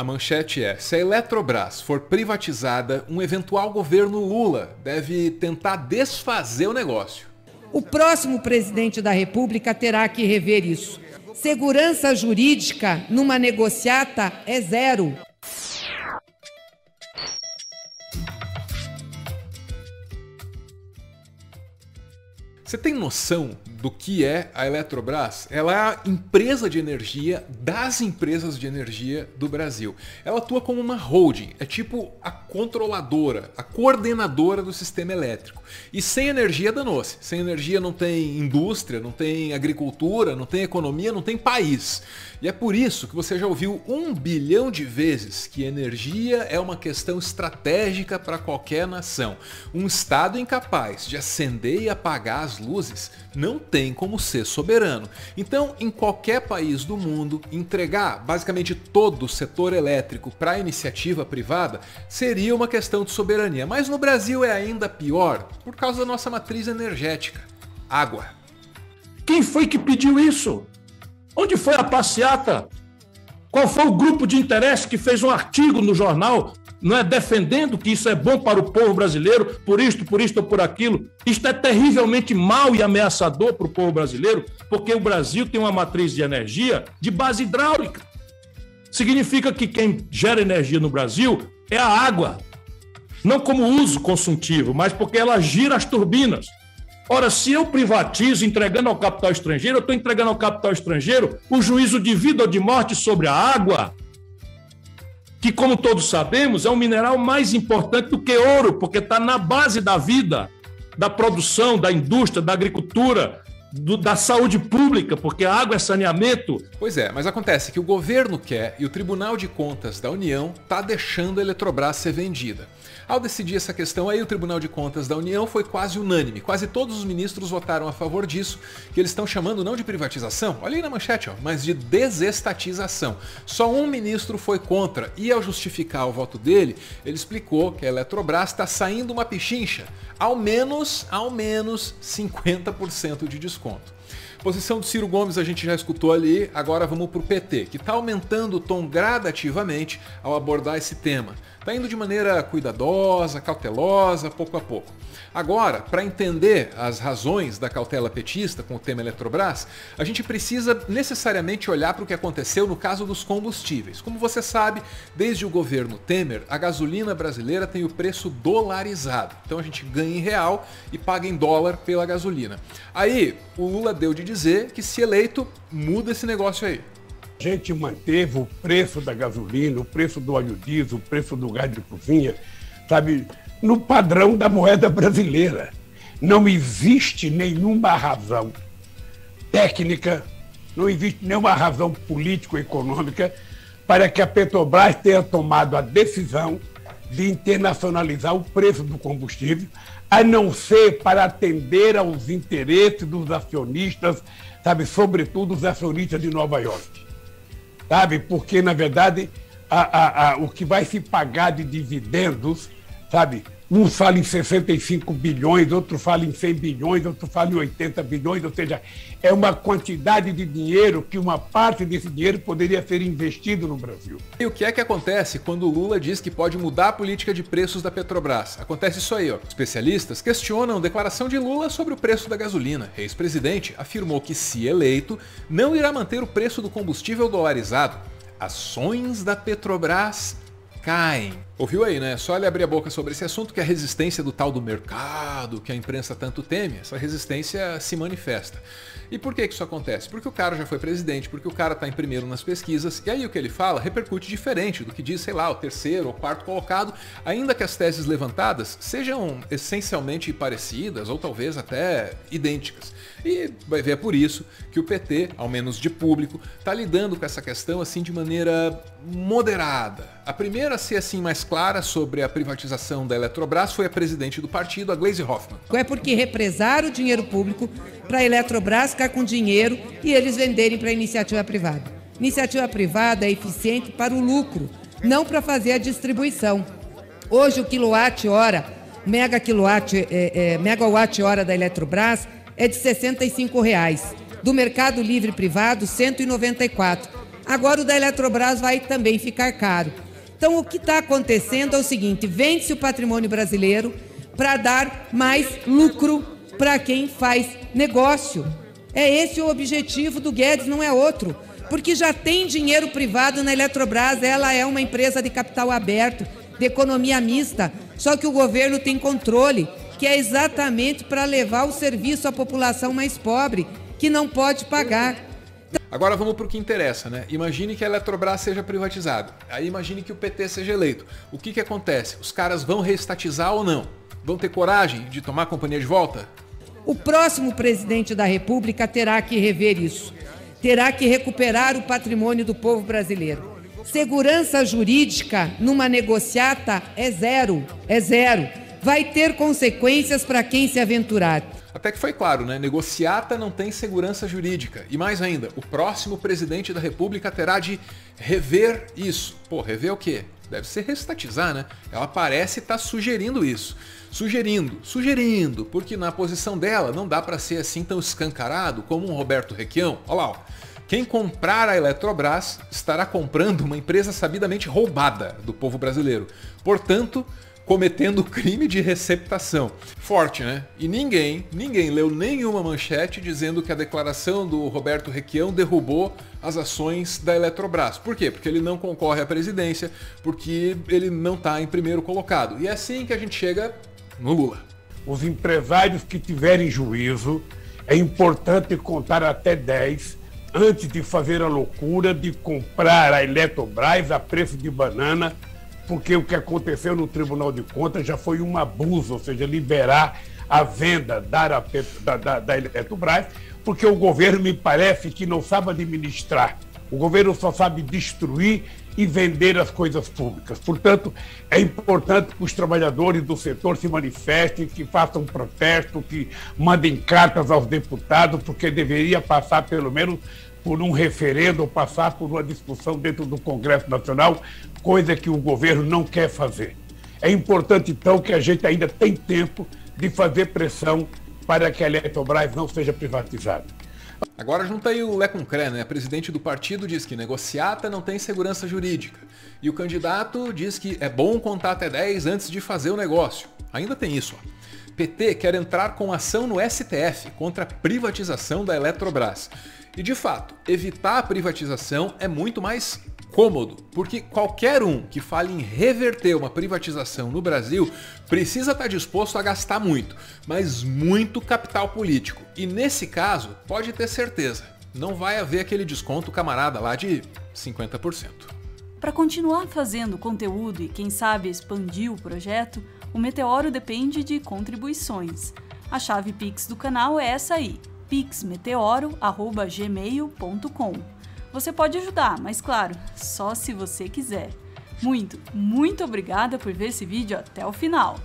A manchete é: se a Eletrobras for privatizada, um eventual governo Lula deve tentar desfazer o negócio. O próximo presidente da República terá que rever isso. Segurança jurídica numa negociata é zero. Você tem noção do que é a Eletrobras? Ela é a empresa de energia das empresas de energia do Brasil. Ela atua como uma holding, é tipo a controladora, a coordenadora do sistema elétrico. E sem energia danou-se. Sem energia não tem indústria, não tem agricultura, não tem economia, não tem país. E é por isso que você já ouviu 1 bilhão de vezes que energia é uma questão estratégica para qualquer nação. Um Estado incapaz de acender e apagar as luzes não tem como ser soberano. Então, em qualquer país do mundo, entregar basicamente todo o setor elétrico para a iniciativa privada seria uma questão de soberania. Mas no Brasil é ainda pior por causa da nossa matriz energética: água. Quem foi que pediu isso? Onde foi a passeata? Qual foi o grupo de interesse que fez um artigo no jornal, não é, defendendo que isso é bom para o povo brasileiro, por isto ou por aquilo? Isto é terrivelmente mau e ameaçador para o povo brasileiro, porque o Brasil tem uma matriz de energia de base hidráulica. Significa que quem gera energia no Brasil é a água, não como uso consultivo, mas porque ela gira as turbinas. Ora, se eu privatizo entregando ao capital estrangeiro, eu estou entregando ao capital estrangeiro o juízo de vida ou de morte sobre a água, que, como todos sabemos, é um mineral mais importante do que ouro, porque está na base da vida, da produção, da indústria, da agricultura, da saúde pública, porque a água é saneamento. Pois é, mas acontece que o governo quer e o Tribunal de Contas da União está deixando a Eletrobras ser vendida. Ao decidir essa questão aí, o Tribunal de Contas da União foi quase unânime. Quase todos os ministros votaram a favor disso, que eles estão chamando não de privatização, olha aí na manchete, mas de desestatização. Só um ministro foi contra e, ao justificar o voto dele, ele explicou que a Eletrobras está saindo uma pichincha, ao menos 50% de desconto. Posição do Ciro Gomes a gente já escutou ali, agora vamos para o PT, que está aumentando o tom gradativamente ao abordar esse tema. Está indo de maneira cuidadosa, cautelosa, pouco a pouco. Agora, para entender as razões da cautela petista com o tema Eletrobras, a gente precisa necessariamente olhar para o que aconteceu no caso dos combustíveis. Como você sabe, desde o governo Temer, a gasolina brasileira tem o preço dolarizado. Então a gente ganha em real e paga em dólar pela gasolina. Aí, o Lula deu de dizer que, se eleito, muda esse negócio aí. A gente manteve o preço da gasolina, o preço do óleo diesel, o preço do gás de cozinha, sabe, no padrão da moeda brasileira. Não existe nenhuma razão técnica, não existe nenhuma razão político-econômica para que a Petrobras tenha tomado a decisão de internacionalizar o preço do combustível, a não ser para atender aos interesses dos acionistas, sabe, sobretudo os acionistas de Nova York. Sabe, porque, na verdade, o que vai se pagar de dividendos, sabe, uns falam em 65 bilhões, outro fala em 100 bilhões, outro fala em 80 bilhões, ou seja, é uma quantidade de dinheiro que uma parte desse dinheiro poderia ser investido no Brasil. E o que é que acontece quando o Lula diz que pode mudar a política de preços da Petrobras? Acontece isso aí, ó. Especialistas questionam a declaração de Lula sobre o preço da gasolina. O ex-presidente afirmou que, se eleito, não irá manter o preço do combustível dolarizado. Ações da Petrobras caem. Ouviu aí, né? Só ele abrir a boca sobre esse assunto que a resistência do tal do mercado, que a imprensa tanto teme, essa resistência se manifesta. E por que isso acontece? Porque o cara já foi presidente, porque o cara está em primeiro nas pesquisas, e aí o que ele fala repercute diferente do que diz, sei lá, o terceiro ou quarto colocado, ainda que as teses levantadas sejam essencialmente parecidas ou talvez até idênticas. E vai ver, é por isso que o PT, ao menos de público, está lidando com essa questão assim de maneira moderada. A primeira a ser assim mais clara sobre a privatização da Eletrobras foi a presidente do partido, a Gleisi Hoffmann. É porque represaram o dinheiro público para a Eletrobras ficar com dinheiro e eles venderem para a iniciativa privada. Iniciativa privada é eficiente para o lucro, não para fazer a distribuição. Hoje o quilowatt-hora, megawatt-hora da Eletrobras é de R$ 65. Do mercado livre privado, R$ 194. agora o da Eletrobras vai também ficar caro. Então, o que está acontecendo é o seguinte, vende-se o patrimônio brasileiro para dar mais lucro para quem faz negócio. É esse o objetivo do Guedes, não é outro. Porque já tem dinheiro privado na Eletrobras, ela é uma empresa de capital aberto, de economia mista, só que o governo tem controle, que é exatamente para levar o serviço à população mais pobre, que não pode pagar. Agora vamos para o que interessa, né? Imagine que a Eletrobras seja privatizada. Aí imagine que o PT seja eleito. O que acontece? Os caras vão reestatizar ou não? Vão ter coragem de tomar a companhia de volta? O próximo presidente da República terá que rever isso. Terá que recuperar o patrimônio do povo brasileiro. Segurança jurídica numa negociata é zero. Vai ter consequências para quem se aventurar. Até que foi claro, né? Negociata não tem segurança jurídica. E mais ainda, o próximo presidente da República terá de rever isso. Pô, rever o quê? Deve ser reestatizar, né? Ela parece estar sugerindo isso. Sugerindo, porque na posição dela não dá para ser assim tão escancarado como um Roberto Requião. Olha lá, ó. Quem comprar a Eletrobras estará comprando uma empresa sabidamente roubada do povo brasileiro. Portanto, cometendo crime de receptação. Forte, né? E ninguém leu nenhuma manchete dizendo que a declaração do Roberto Requião derrubou as ações da Eletrobras. Por quê? Porque ele não concorre à presidência, porque ele não está em primeiro colocado. E é assim que a gente chega no Lula. Os empresários que tiverem juízo, é importante contar até 10 antes de fazer a loucura de comprar a Eletrobras a preço de banana, porque o que aconteceu no Tribunal de Contas já foi um abuso, ou seja, liberar a venda da Eletrobras, porque o governo me parece que não sabe administrar. O governo só sabe destruir e vender as coisas públicas. Portanto, é importante que os trabalhadores do setor se manifestem, que façam protesto, que mandem cartas aos deputados, porque deveria passar pelo menos por um referendo ou passar por uma discussão dentro do Congresso Nacional, coisa que o governo não quer fazer. É importante, então, que a gente ainda tem tempo de fazer pressão para que a Eletrobras não seja privatizada. Agora junta aí o Lé com Cré, né? A presidente do partido diz que negociata não tem segurança jurídica. E o candidato diz que é bom contar até 10 antes de fazer o negócio. Ainda tem isso, ó. PT quer entrar com ação no STF contra a privatização da Eletrobras. E de fato, evitar a privatização é muito mais cômodo, porque qualquer um que fale em reverter uma privatização no Brasil precisa estar disposto a gastar muito, mas muito capital político. E nesse caso, pode ter certeza, não vai haver aquele desconto camarada lá de 50%. Para continuar fazendo conteúdo e quem sabe expandir o projeto, o Meteoro depende de contribuições. A chave Pix do canal é essa aí, pixmeteoro@gmail.com. Você pode ajudar, mas claro, só se você quiser. Muito obrigada por ver esse vídeo até o final.